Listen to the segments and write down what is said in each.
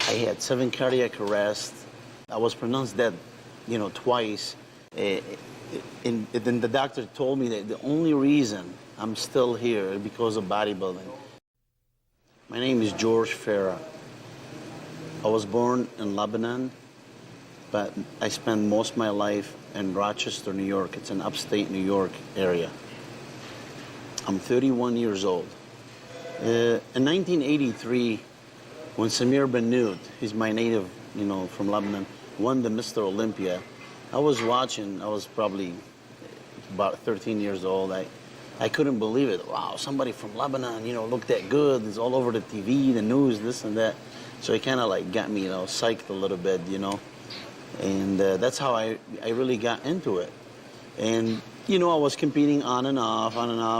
I had 7 cardiac arrests. I was pronounced dead, twice. And then the doctor told me that the only reason I'm still here is because of bodybuilding. My name is George. I was born in Lebanon, but I spent most of my life in Rochester, New York. It's an upstate New York area. I'm 31 years old. In 1983, when Samir Benoud, he's my native, from Lebanon, won the Mr. Olympia, I was watching. I was probably about 13 years old. I couldn't believe it. Wow, somebody from Lebanon, looked that good. It's all over the TV, the news, this and that. So it kind of like got me, psyched a little bit, And that's how I really got into it. And, I was competing on and off.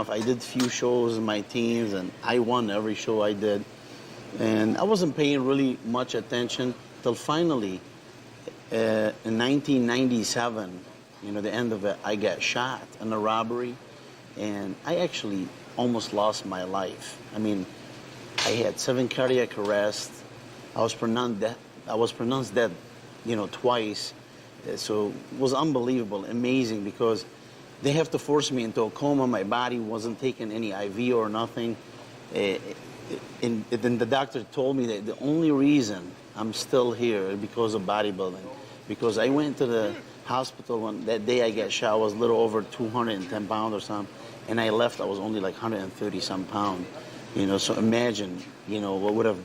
I did a few shows in my teams, and I won every show I did. And I wasn't paying really much attention till finally, in 1997, the end of it, I got shot in a robbery, and I actually almost lost my life. I mean, I had 7 cardiac arrests. I was pronounced dead, twice. So it was unbelievable, amazing, because they have to force me into a coma. My body wasn't taking any IV or nothing. And then the doctor told me that the only reason I'm still here is because of bodybuilding. Because I went to the hospital that day I got shot. I was a little over 210 pounds or something. And I left, I was only like 130 some pounds. So imagine, what would have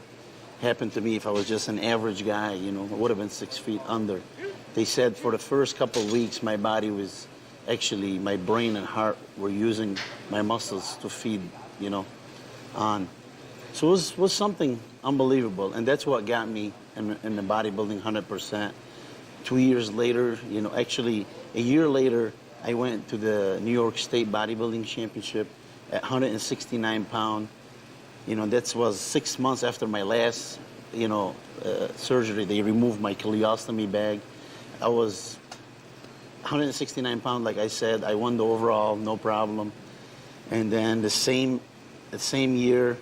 happened to me if I was just an average guy, I would have been 6 feet under. They said for the first couple of weeks, my body was actually, my brain and heart were using my muscles to feed, on. So it was something unbelievable, and that's what got me in the bodybuilding 100%. 2 years later, actually a year later, I went to the New York State Bodybuilding Championship at 169 pounds. That was 6 months after my last, surgery. They removed my ileostomy bag. I was 169 pounds, like I said. I won the overall, no problem. And then the same year,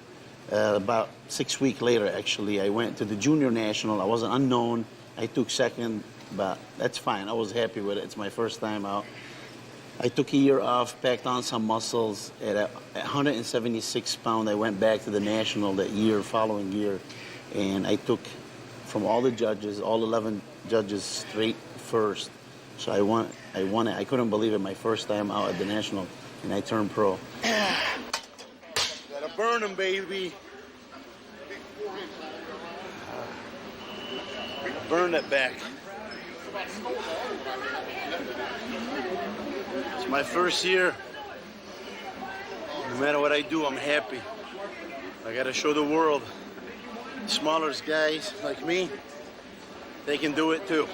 about 6 weeks later, actually, I went to the junior national. I was an unknown. I took second, but that's fine. I was happy with it. It's my first time out. I took a year off, packed on some muscles. At 176 pounds, I went back to the national that following year, and I took from all the judges, all 11 judges, straight first. So I won it. I couldn't believe it. My first time out at the national, and I turned pro. Gotta burn them, baby. Burn that back. It's my first year. No matter what I do, I'm happy. I gotta show the world, smaller guys like me, they can do it too.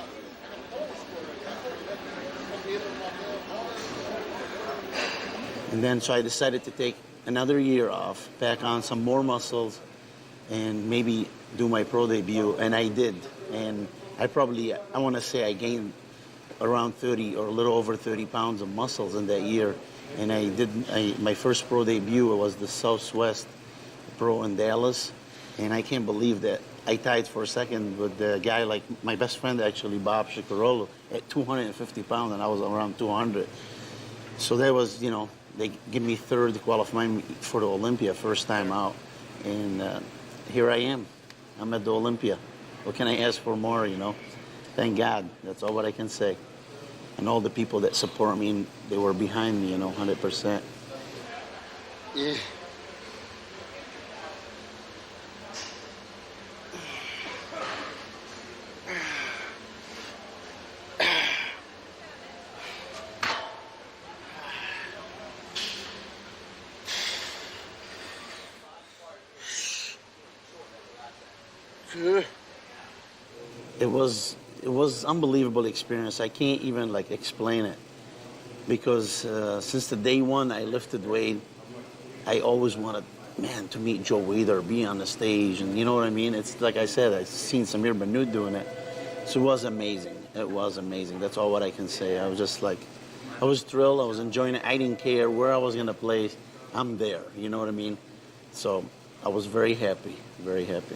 And then so I decided to take another year off, pack on some more muscles, and maybe do my pro debut, and I did. And I want to say I gained around 30 or a little over 30 pounds of muscles in that year. And my first pro debut was the Southwest Pro in Dallas. And I can't believe that I tied for a second with the guy like my best friend, actually, Bob Chicarolo, at 250 pounds, and I was around 200. So that was, they give me third, qualifying for the Olympia, first time out. And here I am. I'm at the Olympia. What can I ask for more, Thank God. That's all what I can say. And all the people that support me, they were behind me, 100%. Yeah. It was unbelievable experience. I can't even explain it, because since the day one I lifted weight, I always wanted, to meet Joe Weider, be on the stage, and you know what I mean? It's like I said, I've seen Samir Benoud doing it, so it was amazing. It was amazing. That's all what I can say. I was just I was thrilled. I was enjoying it. I didn't care where I was gonna place. I'm there. You know what I mean? So I was very happy. Very happy.